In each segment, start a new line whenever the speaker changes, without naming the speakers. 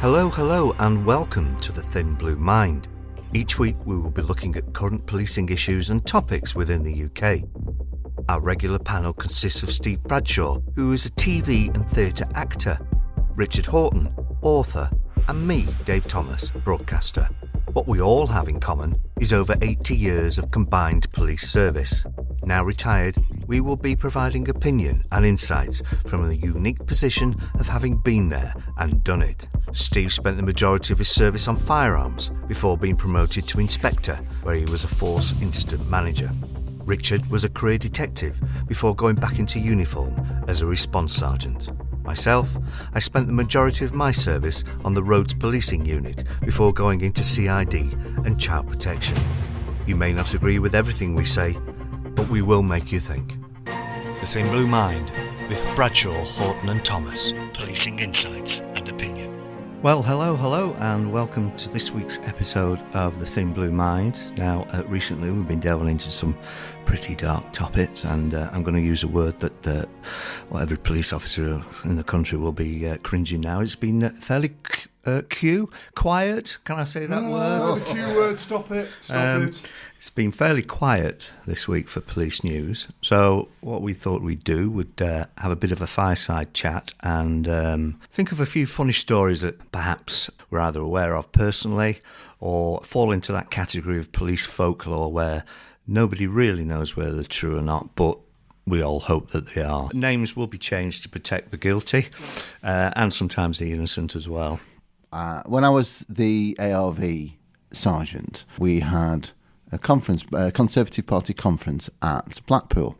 Hello, and welcome to The Thin Blue Mind. Each week we will be looking at current policing issues and topics within the UK. Our regular panel consists of Steve Bradshaw, who is a TV and theatre actor, Richard Horton, author, and me, Dave Thomas, broadcaster. What we all have in common is over 80 years of combined police service. Now retired, we will be providing opinion and insights from the unique position of having been there and done it. Steve spent the majority of his service on firearms before being promoted to inspector, where he was a force incident manager. Richard was a career detective before going back into uniform as a response sergeant. Myself, I spent the majority of my service on the roads policing unit before going into CID and child protection. You may not agree with everything we say, but we will make you think. The Thin Blue Mind with Bradshaw, Horton and Thomas. Policing insights and opinion. Well, hello, and welcome to this week's episode of The Thin Blue Mind. Now, recently we've been delving into some pretty dark topics, and I'm going to use a word that every police officer in the country will be cringing now. It's been fairly quiet. Can I say that word?
The Q word, stop it.
It's been fairly quiet this week for police news. So what we thought we'd do would have a bit of a fireside chat and think of a few funny stories that perhaps we're either aware of personally or fall into that category of police folklore where nobody really knows whether they're true or not, but we all hope that they are. Names will be changed to protect the guilty and sometimes the innocent as well.
When I was the ARV sergeant, we had a conference, a Conservative Party conference at Blackpool,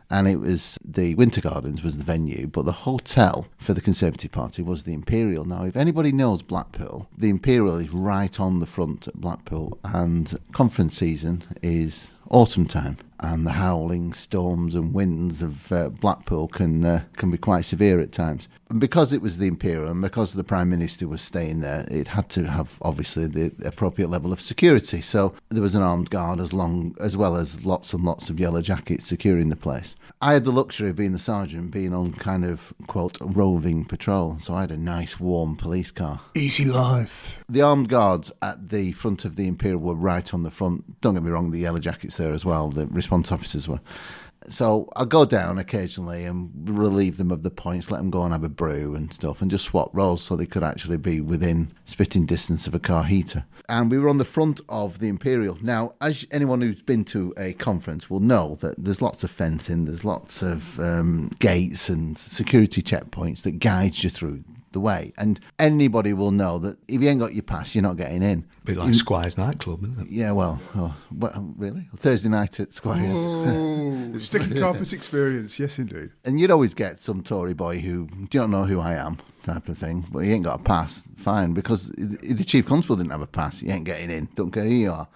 and it was the Winter Gardens was the venue, but the hotel for the Conservative Party was the Imperial. Now, if anybody knows Blackpool, the Imperial is right on the front at Blackpool, and conference season is autumn time, and the howling storms and winds of Blackpool can be quite severe at times. And because it was the Imperial and because the Prime Minister was staying there, it had to have obviously the appropriate level of security. So there was an armed guard as well as lots and lots of yellow jackets securing the place. I had the luxury of being the sergeant, being on kind of, quote, roving patrol. So I had a nice, warm police car.
Easy life.
The armed guards at the front of the Imperial were right on the front. Don't get me wrong, the yellow jackets there as well. The response officers were. So I go down occasionally and relieve them of the points, let them go and have a brew and stuff, and just swap roles so they could actually be within spitting distance of a car heater. And we were on the front of the Imperial. Now, as anyone who's been to a conference will know, that there's lots of fencing, there's lots of gates and security checkpoints that guide you through the way, and anybody will know that if you ain't got your pass, you're not getting in.
A bit like Squire's nightclub, isn't it?
Yeah, well, really? Thursday night at Squire's.
Oh, sticky carpet experience, yes indeed.
And you'd always get some Tory boy who, do you don't know who I am, type of thing, but he ain't got a pass, fine, because if the Chief Constable didn't have a pass, you ain't getting in, don't care who you are.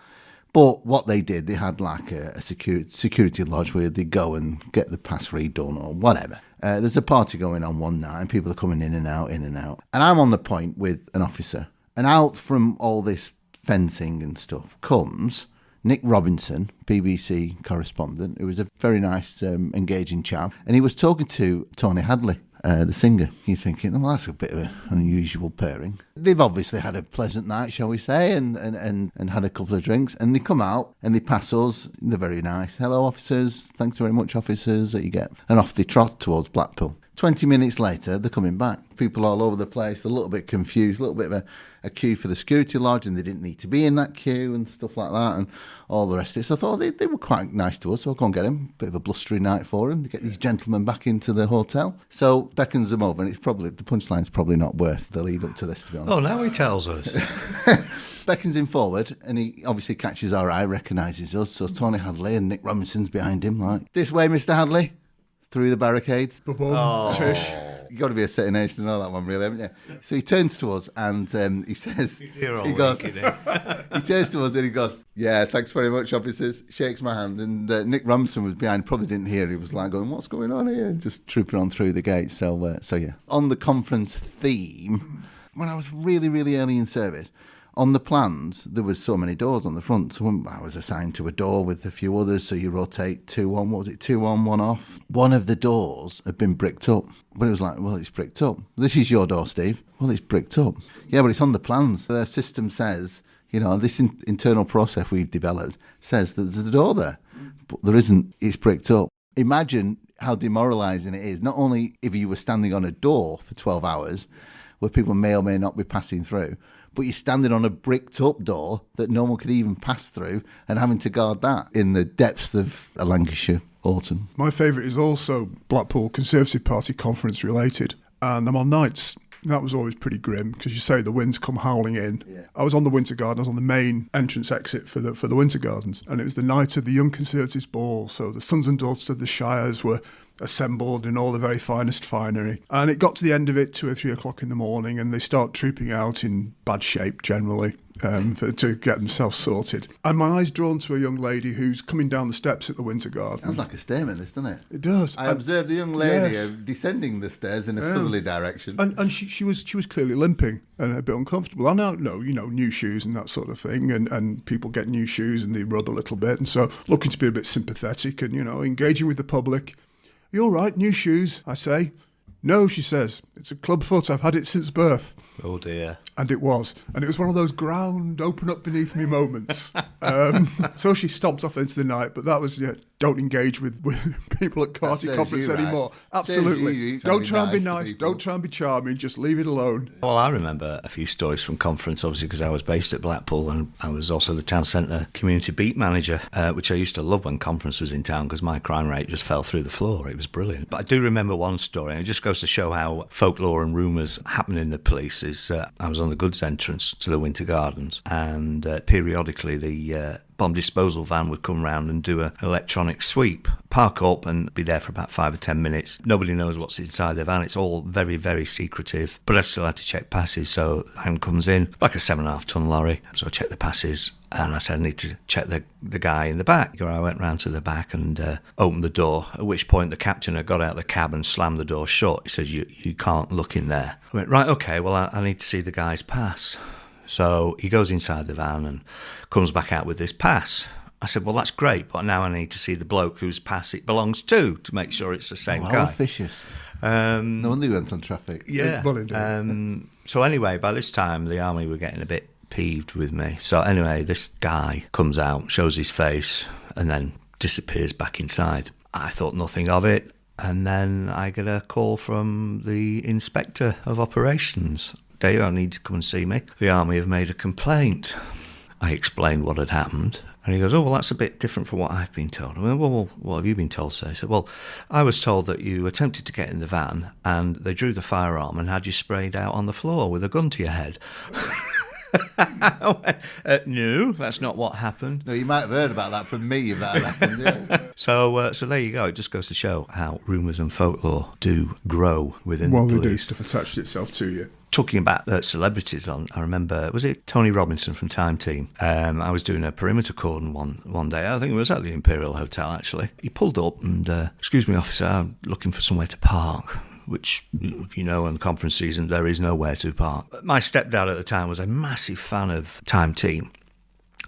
But what they did, they had like a security lodge where they'd go and get the pass redone or whatever. There's a party going on one night and people are coming in and out. And I'm on the point with an officer. And out from all this fencing and stuff comes Nick Robinson, BBC correspondent, who was a very nice, engaging chap. And he was talking to Tony Hadley, the singer. You're thinking, well, that's a bit of an unusual pairing. They've obviously had a pleasant night, shall we say, and had a couple of drinks. And they come out and they pass us. They're very nice. Hello, officers. Thanks very much, officers, that you get. And off they trot towards Blackpool. 20 minutes later, they're coming back. People all over the place, they're a little bit confused, a little bit of a queue for the security lodge, and they didn't need to be in that queue and stuff like that, and all the rest of it. So I thought they were quite nice to us, so I'll go and get them. Bit of a blustery night for them. They get these gentlemen back into the hotel. So beckons them over, and it's probably, the punchline's probably not worth the lead up to this, to be honest.
Oh, now he tells us.
Beckons him forward, and he obviously catches our eye, recognises us. So Tony Hadley and Nick Robinson's behind him, like, this way, Mr. Hadley. Through the barricades.
Tish.
You've got to be a city nation to know that one, really, haven't you? So he turns to us and he says, he turns to us and he goes, yeah, thanks very much, officers. Shakes my hand. And Nick Robinson was behind, probably didn't hear. He was like going, what's going on here? And just trooping on through the gate. So yeah. On the conference theme, when I was really, really early in service, on the plans, there was so many doors on the front. So I was assigned to a door with a few others. So you rotate 2 on, what was it, 2 on, 1 off. One of the doors had been bricked up. But it was like, well, it's bricked up. This is your door, Steve. Well, it's bricked up. Yeah, but it's on the plans. The system says, this internal process we've developed says that there's a door there. But there isn't. It's bricked up. Imagine how demoralising it is. Not only if you were standing on a door for 12 hours, where people may or may not be passing through, but you're standing on a bricked up door that no one could even pass through and having to guard that in the depths of a Lancashire autumn.
My favourite is also Blackpool Conservative Party conference related, and I'm on nights. That was always pretty grim because you say the winds come howling in. Yeah. I was on the Winter Garden. I was on the main entrance exit for the Winter Gardens, and it was the night of the Young Conservatives Ball. So the sons and daughters of the shires were assembled in all the very finest finery. And it got to the end of it, 2 or 3 o'clock in the morning, and they start trooping out in bad shape generally to get themselves sorted. And my eye's drawn to a young lady who's coming down the steps at the Winter Garden.
Sounds like a stairman, this, doesn't it?
It does.
I observed the young lady descending the stairs in a southerly direction.
And she was clearly limping and a bit uncomfortable. I know, new shoes and that sort of thing, and people get new shoes and they rub a little bit, and so looking to be a bit sympathetic and, engaging with the public. You all right? New shoes, I say. No, she says. It's a club foot. I've had it since birth.
Oh, dear.
And it was. And it was one of those ground open up beneath me moments. So she stomped off into the night. But that was, don't engage with people at party conference anymore. Right. Absolutely. Don't try and be nice. Don't try and be charming. Just leave it alone.
Well, I remember a few stories from conference, obviously, because I was based at Blackpool and I was also the town centre community beat manager, which I used to love when conference was in town because my crime rate just fell through the floor. It was brilliant. But I do remember one story, and it just goes to show how folklore and rumours happen in the police. I was on the goods entrance to the Winter Gardens, and periodically the bomb disposal van would come round and do an electronic sweep, park up and be there for about 5 or 10 minutes. Nobody knows what's inside the van. It's all very, very secretive, but I still had to check passes. So the van comes in, like a 7.5 ton lorry. So I checked the passes, and I said I need to check the guy in the back. I went round to the back and opened the door, at which point the captain had got out of the cab and slammed the door shut. He said, you can't look in there. I went, right, okay, well, I need to see the guy's pass. So he goes inside the van and comes back out with this pass. I said, well, that's great, but now I need to see the bloke whose pass it belongs to make sure it's the same guy.
How officious. No wonder he went on traffic.
Yeah. So anyway, by this time, the army were getting a bit peeved with me. So anyway, this guy comes out, shows his face, and then disappears back inside. I thought nothing of it, and then I get a call from the Inspector of Operations. Dave, I need to come and see me. The army have made a complaint. I explained what had happened, and he goes, oh, well, that's a bit different from what I've been told. I went, well, what have you been told, sir? He said, well, I was told that you attempted to get in the van, and they drew the firearm and had you sprayed out on the floor with a gun to your head. I went, no, that's not what happened.
No, you might have heard about that from me if that had happened, yeah.
So there you go. It just goes to show how rumours and folklore do grow within the police.
Well, they do. Stuff attached itself to you.
Talking about celebrities, I remember, was it Tony Robinson from Time Team? I was doing a perimeter cordon one day. I think it was at the Imperial Hotel, actually. He pulled up and, excuse me, officer, I'm looking for somewhere to park, which, if you know, in conference season, there is nowhere to park. My stepdad at the time was a massive fan of Time Team,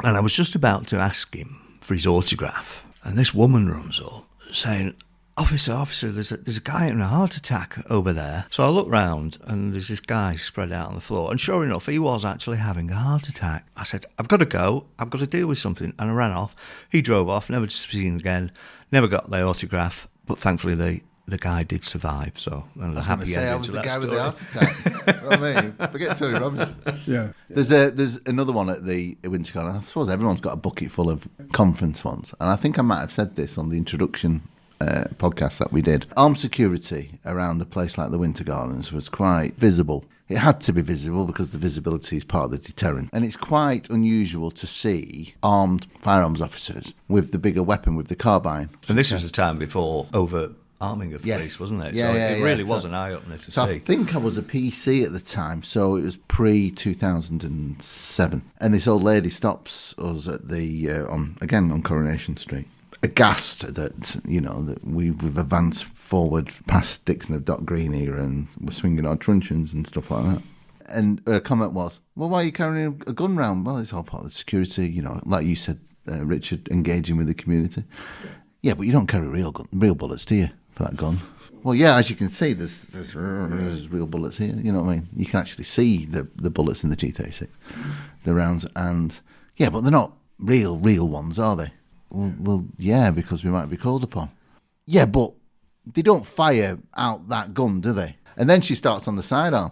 and I was just about to ask him for his autograph, and this woman runs up saying, Officer, there's a guy having a heart attack over there. So I look round and there's this guy spread out on the floor. And sure enough, he was actually having a heart attack. I said, I've got to go. I've got to deal with something. And I ran off. He drove off, never to be seen again. Never got the autograph. But thankfully, the guy did survive. So I'm happy ending
I was
to
the
that
guy
story.
with the heart attack. I mean, forget Tony Robinson.
Yeah.
There's another one at the Winter Garden. I suppose everyone's got a bucket full of conference ones. And I think I might have said this on the introduction podcast that we did. Armed security around a place like the Winter Gardens was quite visible. It had to be visible because the visibility is part of the deterrent. And it's quite unusual to see armed firearms officers with the bigger weapon, with the carbine.
And this was the time before over-arming of police, wasn't it?
Yeah,
so
it
really was an eye-opener to see.
I think I was a PC at the time, so it was pre-2007. And this old lady stops us at the, on Coronation Street, aghast that, that we've advanced forward past Dixon of Dock Green here and we're swinging our truncheons and stuff like that. And her comment was, well, why are you carrying a gun round? Well, it's all part of the security, you know, like you said, Richard, engaging with the community. Yeah, but you don't carry real bullets, do you, for that gun? Well, yeah, as you can see, there's real bullets here, you know what I mean? You can actually see the bullets in the G36, the rounds, and, yeah, but they're not real ones, are they? Well, yeah, because we might be called upon. Yeah, but they don't fire out that gun, do they? And then she starts on the sidearm.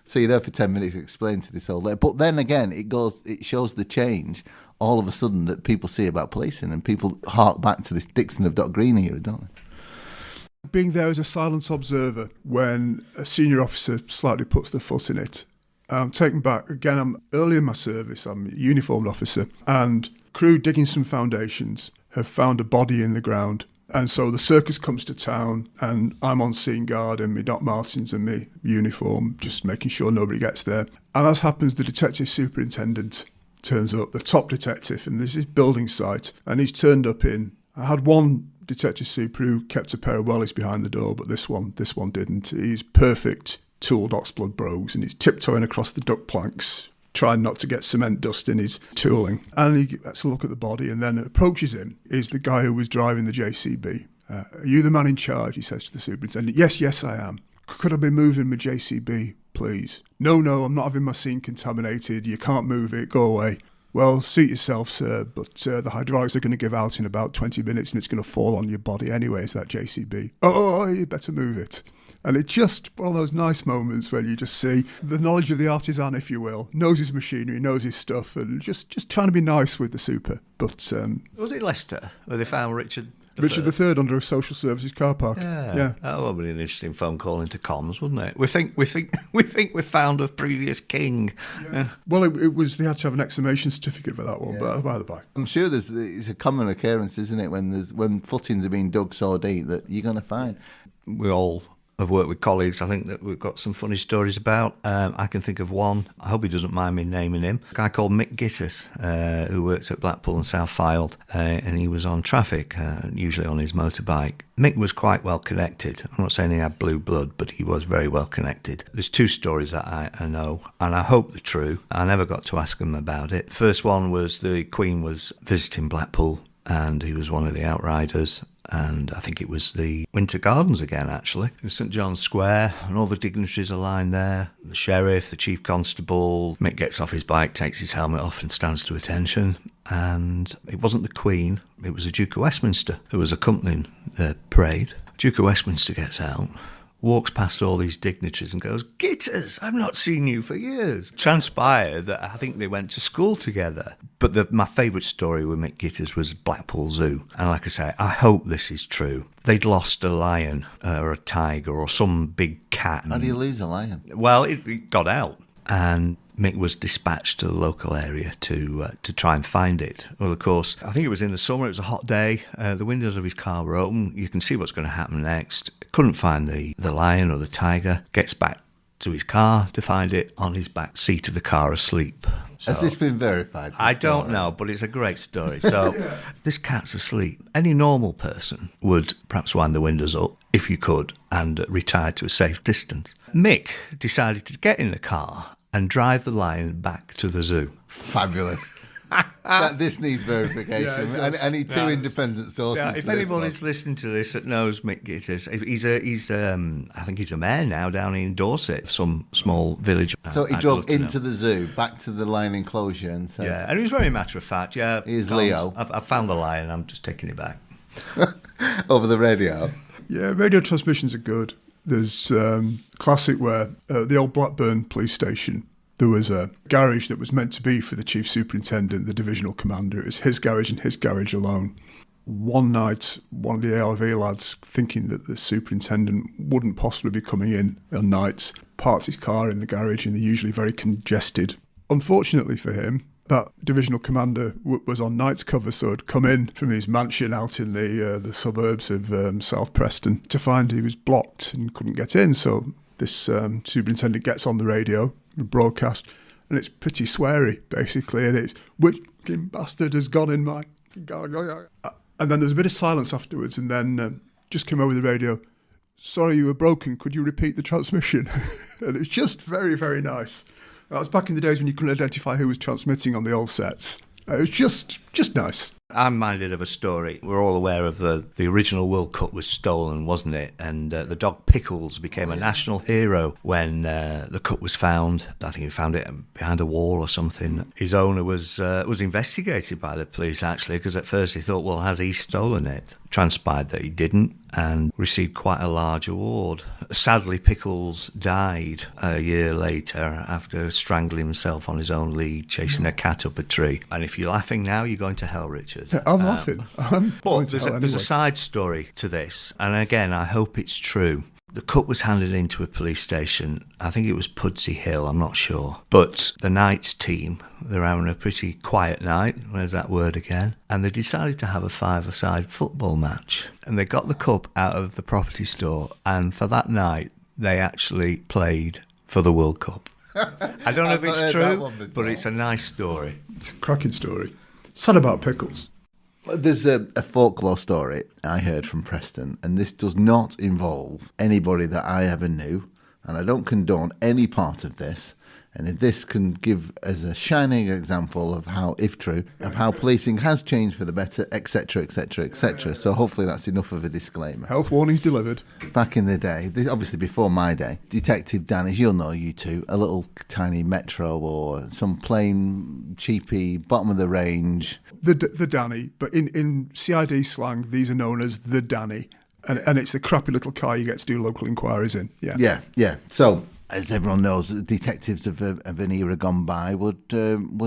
So you're there for 10 minutes to explain to this old lady. But then again, it shows the change all of a sudden that people see about policing, and people hark back to this Dixon of Dock Green era, don't they?
Being there as a silent observer when a senior officer slightly puts their foot in it. I'm taken back. Again, I'm early in my service. I'm a uniformed officer. And crew digging some foundations have found a body in the ground. And so the circus comes to town, and I'm on scene guard in my Doc Martens and my uniform, just making sure nobody gets there. And as happens, the detective superintendent turns up, the top detective, and there's this building site, and he's turned up in. I had one detective super who kept a pair of wellies behind the door, but this one didn't. He's perfect tooled oxblood brogues, and he's tiptoeing across the duck planks, trying not to get cement dust in his tooling. And he gets a look at the body, and then approaches him, is the guy who was driving the JCB. Are you the man in charge? He says to the superintendent. Yes, I am. Could I be moving my JCB, please? No, I'm not having my scene contaminated. You can't move it. Go away. Well, suit yourself, sir, but the hydraulics are going to give out in about 20 minutes, and it's going to fall on your body anyway, is that JCB. Oh, you better move it. And it's just one of those nice moments when you just see the knowledge of the artisan, if you will, knows his machinery, knows his stuff, and just trying to be nice with the super. But
was it Leicester where they found Richard
III under a social services car park?
Yeah. That would be an interesting phone call into comms, wouldn't it? We think we found a previous king.
Yeah. Well, it was, they had to have an exhumation certificate for that one, but by the by.
I'm sure it's a common occurrence, isn't it, when footings are being dug so deep that you're going to find.
We all have worked with colleagues, I think, that we've got some funny stories about. I can think of one. I hope he doesn't mind me naming him. A guy called Mick Gitters, who worked at Blackpool and South Fylde, and he was on traffic, usually on his motorbike. Mick was quite well connected. I'm not saying he had blue blood, but he was very well connected. There's two stories that I know, and I hope they're true. I never got to ask him about it. First one was the Queen was visiting Blackpool, and he was one of the outriders. And I think it was the Winter Gardens again, actually. It was St John's Square, and all the dignitaries are lined there. The sheriff, the chief constable. Mick gets off his bike, takes his helmet off and stands to attention. And it wasn't the Queen, it was the Duke of Westminster who was accompanying the parade. Duke of Westminster gets out, walks past all these dignitaries and goes, "Gitters, I've not seen you for years." Transpired that I think they went to school together. But my favourite story with Mick Gitters was Blackpool Zoo. And like I say, I hope this is true. They'd lost a lion or a tiger or some big cat.
How do you lose a lion?
Well, it got out. And Mick was dispatched to the local area to try and find it. Well, of course, I think it was in the summer. It was a hot day. The windows of his car were open. You can see what's going to happen next. Couldn't find the lion or the tiger. Gets back to his car to find it on his back seat of the car asleep. So,
has this been verified?
I don't know, but it's a great story. So this cat's asleep. Any normal person would perhaps wind the windows up, if you could, and retire to a safe distance. Mick decided to get in the car and drive the lion back to the zoo.
Fabulous. This needs verification. Yeah, I need two independent sources.
Yeah, if anybody's listening to this that knows Mick Gitters, he's I think he's a mayor now down in Dorset, some small village.
So he drove into the zoo, back to the lion enclosure, and said,
"Yeah," and he was very matter of fact. Yeah,
here's Leo.
I've found the lion. I'm just taking it back
over the radio.
Yeah, radio transmissions are good. There's classic where the old Blackburn police station. There was a garage that was meant to be for the chief superintendent, the divisional commander. It was his garage and his garage alone. One night, one of the ARV lads, thinking that the superintendent wouldn't possibly be coming in on nights, parked his car in the garage in the usually very congested. Unfortunately for him, that divisional commander was on night's cover, so had come in from his mansion out in the suburbs of South Preston to find he was blocked and couldn't get in. So this superintendent gets on the radio, broadcast, and it's pretty sweary, basically, and it's, "Which fucking bastard has gone in my..." And then there's a bit of silence afterwards, and then just came over the radio, sorry you were broken, could you repeat the transmission? And it's just very, very nice. That was back in the days when you couldn't identify who was transmitting on the old sets. It was just nice.
I'm minded of a story. We're all aware of the original World Cup was stolen, wasn't it? And the dog Pickles became a national hero when the cup was found. I think he found it behind a wall or something. His owner was investigated by the police, actually, because at first he thought, well, has he stolen it? Transpired that he didn't and received quite a large award. Sadly, Pickles died a year later after strangling himself on his own lead, chasing a cat up a tree. And if you're laughing now, you're going to hell, Richard.
Yeah, I'm laughing.
But there's a side story to this, and again, I hope it's true. The cup was handed into a police station. I think it was Pudsey Hill, I'm not sure. But the Knights team, they're having a pretty quiet night, there's that word again, and they decided to have a five-a-side football match. And they got the cup out of the property store, and for that night, they actually played for the World Cup. I don't know if it's true, but it's a nice story.
It's a cracking story. Sad about Pickles.
There's a folklore story I heard from Preston, and this does not involve anybody that I ever knew, and I don't condone any part of this. And if this can give as a shining example of how, if true, of how policing has changed for the better, etc., etc., etc. So hopefully that's enough of a disclaimer.
Health warnings delivered.
Back in the day, obviously before my day, Detective Dan, as you'll know, you two, a little tiny Metro or some plain, cheapy, bottom of the range.
The Danny, but in CID slang, these are known as the Danny. And it's the crappy little car you get to do local inquiries in.
Yeah. So, as everyone knows, detectives of an era gone by would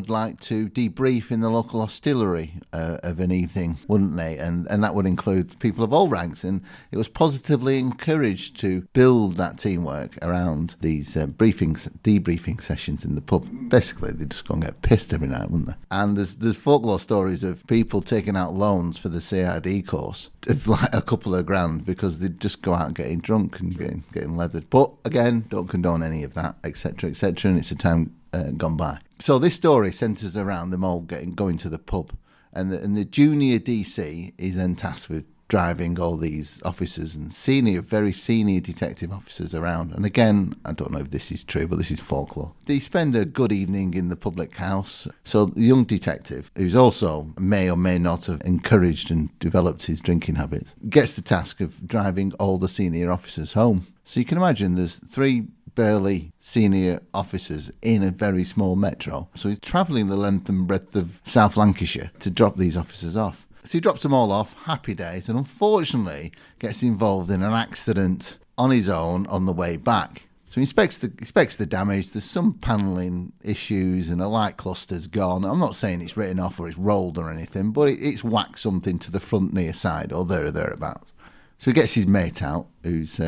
like to debrief in the local hostelry of an evening, wouldn't they? And that would include people of all ranks. And it was positively encouraged to build that teamwork around these debriefing sessions in the pub. Basically, they just go and get pissed every night, wouldn't they? And there's folklore stories of people taking out loans for the CID course of like a couple of grand because they'd just go out getting drunk and getting leathered. But again, don't condone any of that, etc., etc. And it's a time gone by. So this story centres around them all going to the pub, and the junior DC is then tasked with driving all these officers and very senior detective officers around. And again, I don't know if this is true, but this is folklore. They spend a good evening in the public house. So the young detective, who's also may or may not have encouraged and developed his drinking habits, gets the task of driving all the senior officers home. So you can imagine there's 3 burly senior officers in a very small metro. So he's travelling the length and breadth of South Lancashire to drop these officers off. So he drops them all off, happy days, and unfortunately gets involved in an accident on his own on the way back. So he inspects the damage. There's some panelling issues and a light cluster's gone. I'm not saying it's written off or it's rolled or anything, but it's whacked something to the front near side or thereabouts. So he gets his mate out, who's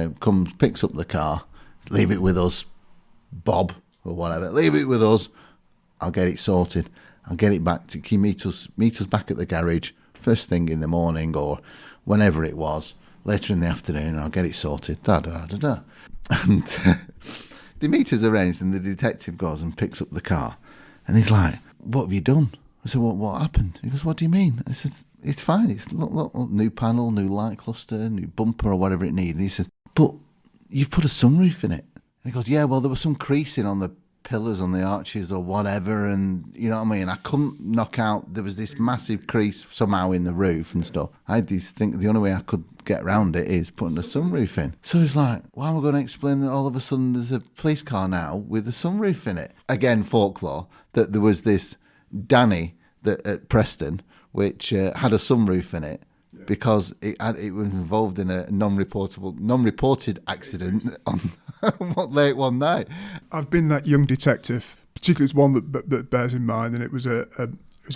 picks up the car. Leave it with us, Bob, or whatever. Leave it with us. I'll get it sorted. I'll get it back to meet us back at the garage first thing in the morning or whenever it was, later in the afternoon. I'll get it sorted. And the meter's arranged, and the detective goes and picks up the car, and he's like, "What have you done?" I said, "What happened?" He goes, "What do you mean?" I said, "It's fine. It's look, new panel, new light cluster, new bumper, or whatever it needs." And he says, "But you've put a sunroof in it." And he goes, "Yeah, well, there was some creasing on the pillars, on the arches or whatever, and you know what I mean, I couldn't knock out, there was this massive crease somehow in the roof and stuff. I had these think the only way I could get around it is putting a sunroof in." So he's like, "Why am I going to explain that all of a sudden there's a police car now with a sunroof in it?" Again, folklore, that there was this Danny at Preston which had a sunroof in it because it was involved in a non-reported accident on late one night.
I've been that young detective, particularly as one that bears in mind, and it was a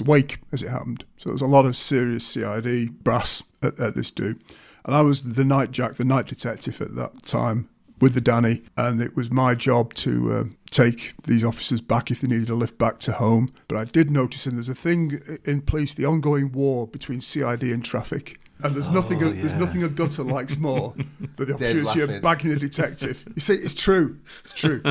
wake as it happened. So there was a lot of serious CID brass at this do. And I was the night detective at that time with the Danny, and it was my job to take these officers back if they needed a lift back to home. But I did notice, and there's a thing in police, the ongoing war between CID and traffic. And there's nothing a gutter likes more than the opportunity of bagging a detective. You see, it's true. It's true.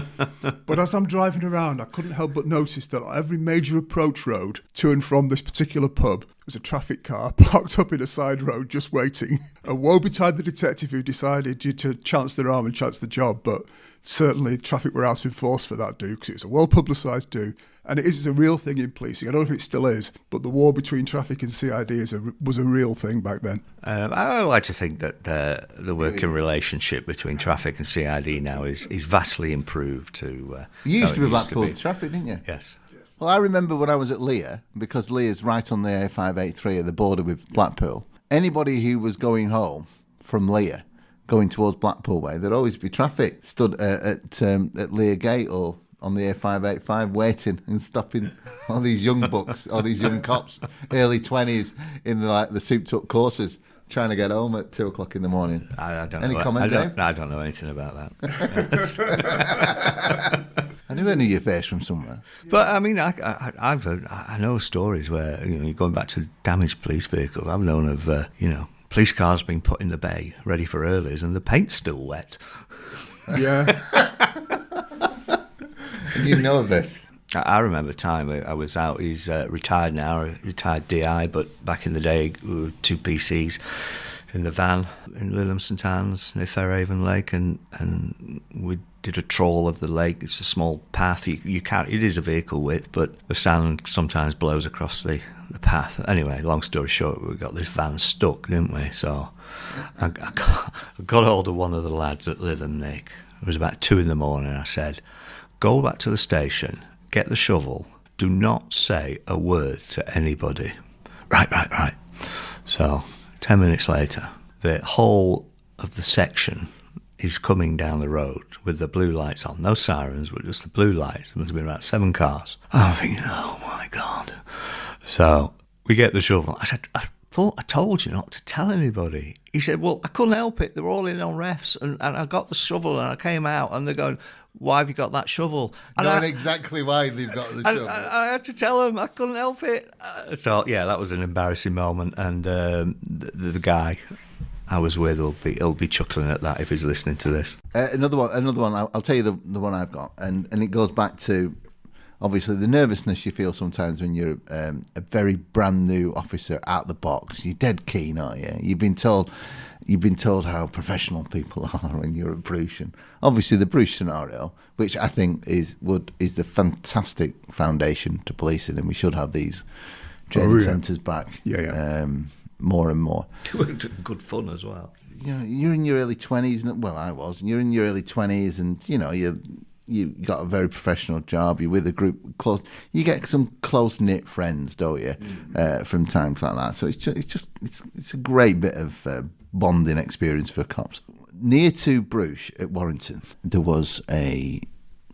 But as I'm driving around, I couldn't help but notice that on every major approach road to and from this particular pub, was a traffic car parked up in a side road just waiting. And woe betide the detective who decided to chance their arm and chance the job. But certainly traffic were out in force for that do, because it was a well-publicised do. And it's a real thing in policing. I don't know if it still is, but the war between traffic and CID was a real thing back then.
I like to think that the working relationship between traffic and CID now is vastly improved. You
used to be Blackpool's traffic, didn't you?
Yes.
Well, I remember when I was at Lear, because Lear's right on the A583 at the border with Blackpool. Anybody who was going home from Lear, going towards Blackpool way, there'd always be traffic stood at Lear Gate or on the A585 waiting and stopping all these young bucks, all these young cops, early 20s in the souped-up courses, trying to get home at 2 o'clock in the morning.
I don't
Any
know.
comment, Dave?
I don't know anything about that.
I knew I knew your face from somewhere.
But I mean, I know stories where you're going back to damaged police vehicles. I've known of police cars being put in the bay ready for earlies and the paint's still wet.
Yeah.
You know of this?
I remember a time I was out. He's retired now, retired DI, but back in the day, we were 2 PCs in the van in Lilham St Anne's near Fairhaven Lake, and we did a trawl of the lake. It's a small path. You can't. It is a vehicle width, but the sand sometimes blows across the path. Anyway, long story short, we got this van stuck, didn't we? So I got hold of one of the lads at Lytham, Nick. It was about 2 a.m. I said, go back to the station, get the shovel, do not say a word to anybody. Right. So 10 minutes later, the whole of the section is coming down the road with the blue lights on. No sirens, but just the blue lights. There must have been about 7 cars. I'm thinking, oh my God. So we get the shovel. I said, I thought I told you not to tell anybody. He said, well, I couldn't help it. They were all in on refs, and I got the shovel and I came out and they're going, why have you got that shovel? And
knowing exactly why they've got the shovel.
I had to tell them I couldn't help it. So yeah, that was an embarrassing moment, and the guy I was with he'll be chuckling at that if he's listening to this.
Another one. I'll tell you the one I've got, and it goes back to obviously the nervousness you feel sometimes when you're a very brand new officer out the box. You're dead keen, aren't you? You've been told how professional people are when you're at Bruges. And obviously the Bruges scenario, which I think is the fantastic foundation to policing, and we should have these training centres back.
Yeah.
More and more.
Good fun as well.
You're in your early 20s. Well, I was. You're in your early 20s, and you got a very professional job. You're with a group close. You get some close knit friends, don't you? From times like that. So it's a great bit of bonding experience for cops. Near to Bruges at Warrington, there was a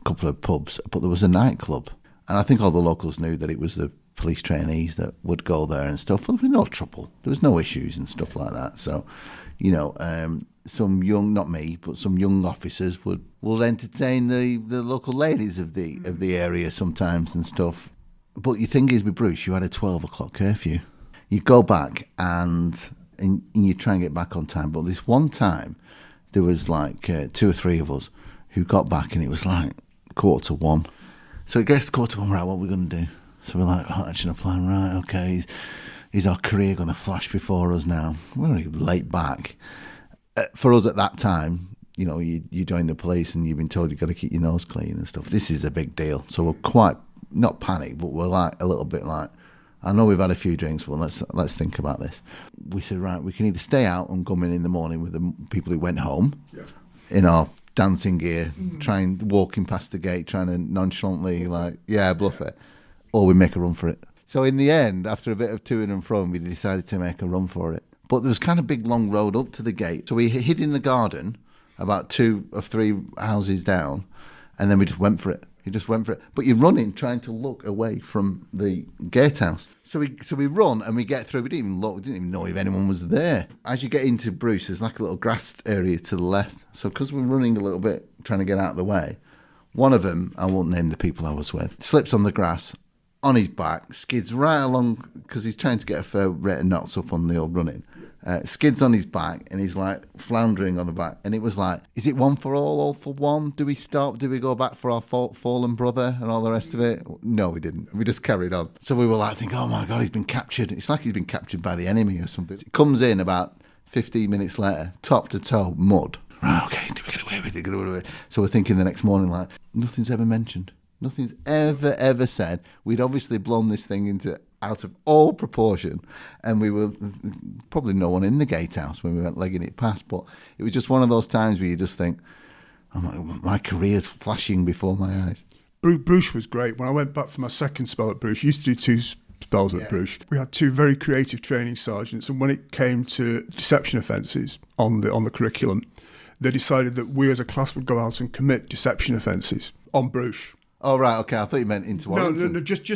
couple of pubs, but there was a nightclub, and I think all the locals knew that it was the police trainees that would go there and stuff. There was no trouble. There was no issues and stuff like that. So, some young, not me, but some young officers would entertain the local ladies of the area sometimes and stuff. But the thing is, with Bruges, you had a 12 o'clock curfew. You go back and you try and get back on time. But this one time, there was like 2 or 3 of us who got back, and it was like 1:45. So it gets to 1:45, right, what are we going to do? So we're like, hatching a plan, right, okay, is our career going to flash before us now? We're only late back. For us at that time, you join the police and you've been told you've got to keep your nose clean and stuff. This is a big deal. So we're quite, not panicked, but we're like a little bit like, I know we've had a few drinks, but let's think about this. We said, right, we can either stay out and come in the morning with the people who went home in our dancing gear, walking past the gate, trying to nonchalantly bluff it, or we make a run for it. So in the end, after a bit of to and fro, we decided to make a run for it. But there was kind of big long road up to the gate. So we hid in the garden about 2 or 3 houses down, and then we just went for it. But you're running, trying to look away from the gatehouse. So we run and we get through. We didn't even look. We didn't even know if anyone was there. As you get into Bruges, there's like a little grass area to the left. So because we're running a little bit, trying to get out of the way, one of them, I won't name the people I was with, slips on the grass, on his back, skids right along, because he's trying to get a fair rate of knots up on the old running, skids on his back, and he's like floundering on the back. And it was like, is it one for all for one? Do we stop? Do we go back for our fallen brother and all the rest of it? No, we didn't. We just carried on. So we were like thinking, oh my God, he's been captured. It's like he's been captured by the enemy or something. He comes in about 15 minutes later, top to toe, mud. Right, okay, do we get away with it? So we're thinking the next morning, like, nothing's ever mentioned. Nothing's ever said. We'd obviously blown this thing out of all proportion, and we were probably no one in the gatehouse when we went legging it past, but it was just one of those times where you just think, oh my career's flashing before my eyes.
Bruges was great. When I went back for my second spell at Bruges, used to do 2 spells at Bruges. We had 2 very creative training sergeants, and when it came to deception offences on the curriculum, they decided that we as a class would go out and commit deception offences on Bruges.
Oh right, okay. I thought you meant into Warrington.
No, just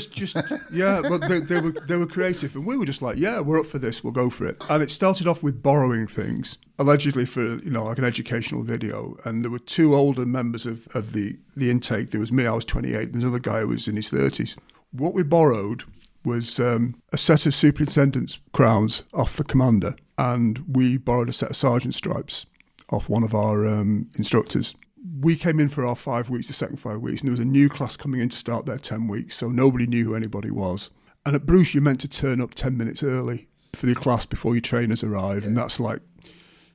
yeah. But they were creative, and we were just like, yeah, we're up for this. We'll go for it. And it started off with borrowing things, allegedly for like an educational video. And there were 2 older members of the intake. There was me. I was 28. There's another guy who was in his 30s. What we borrowed was a set of superintendent's crowns off the commander, and we borrowed a set of sergeant stripes off one of our instructors. We came in for our 5 weeks, the second 5 weeks, and there was a new class coming in to start their 10 weeks, so nobody knew who anybody was. And at Bruges, you're meant to turn up 10 minutes early for your class before your trainers arrive, and that's like...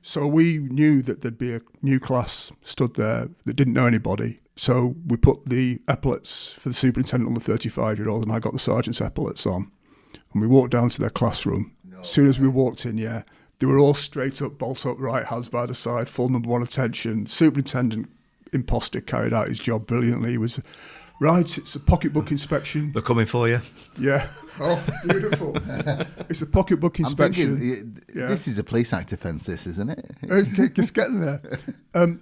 So we knew that there'd be a new class stood there that didn't know anybody, so we put the epaulets for the superintendent on the 35-year-old, and I got the sergeant's epaulets on. And we walked down to their classroom. As soon as we walked in, they were all straight up, bolt upright, hands by the side, full number 1 attention. Superintendent imposter carried out his job brilliantly. He was, right, it's a pocketbook inspection.
They're coming for you.
Yeah. Oh, beautiful. It's a pocketbook inspection.
I'm thinking, this is a police act offence, this, isn't it?
It's getting there.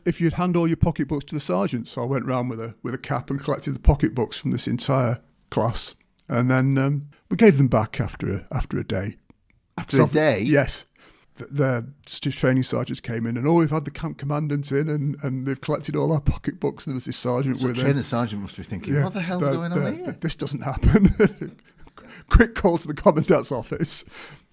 If you'd hand all your pocketbooks to the sergeant. So I went round with a cap and collected the pocketbooks from this entire class. And then we gave them back after a day.
After a day?
Yes. The training sergeants came in and, we've had the camp commandant in and they've collected all our pocketbooks, and there was this sergeant with him.
The trainer sergeant must be thinking, what the hell's going on here?
This doesn't happen. Quick call to the commandant's office.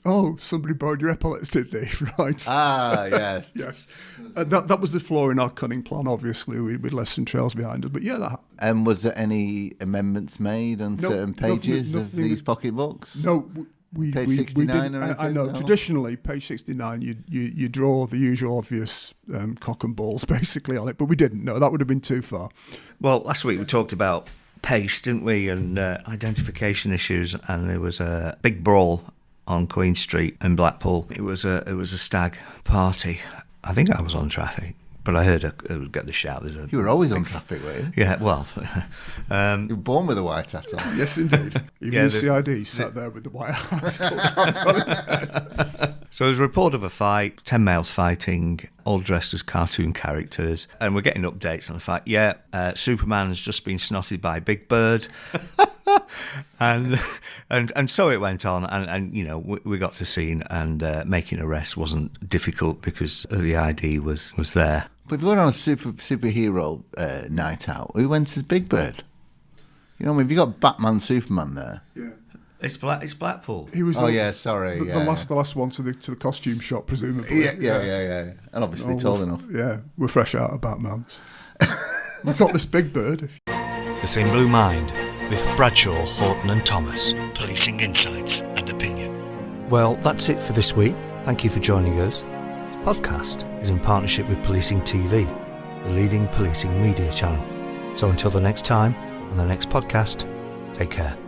Oh, somebody borrowed your epaulets, did they? Right.
Ah, yes.
Yes. That was the flaw in our cunning plan, obviously. We'd left some trails behind us. But yeah, that...
And was there any amendments made on certain pages of these pocketbooks?
No,
page 69 or anything?
I know.
No?
Traditionally, page 69, you draw the usual obvious cock and balls, basically, on it. But we didn't. No, that would have been too far.
Well, last week we talked about pace, didn't we, and identification issues, and there was a big brawl on Queen Street in Blackpool. It was a stag party. I think I was on traffic, but I heard it get the shout.
You were always on traffic, were you?
Yeah, well...
you were born with a white hat on.
Yes, indeed. Even the CID sat there with the white hat.
So there's a report of a fight, 10 males fighting, all dressed as cartoon characters, and we're getting updates on the fact, Superman's just been snotted by Big Bird, and so it went on, and you know, we got to scene, and making arrests wasn't difficult because the ID was there.
But if you went on a superhero night out, who went as Big Bird? You know, I mean, if you got Batman, Superman there.
Yeah.
It's Blackpool.
He was
sorry.
The last one to the costume shop, presumably.
Yeah. And obviously tall enough.
Yeah, we're fresh out of Batman's. We've got this Big Bird.
The Thin Blue Mind with Bradshaw, Horton and Thomas. Policing insights and opinion. Well, that's it for this week. Thank you for joining us. This podcast is in partnership with Policing TV, the leading policing media channel. So until the next time, on the next podcast, take care.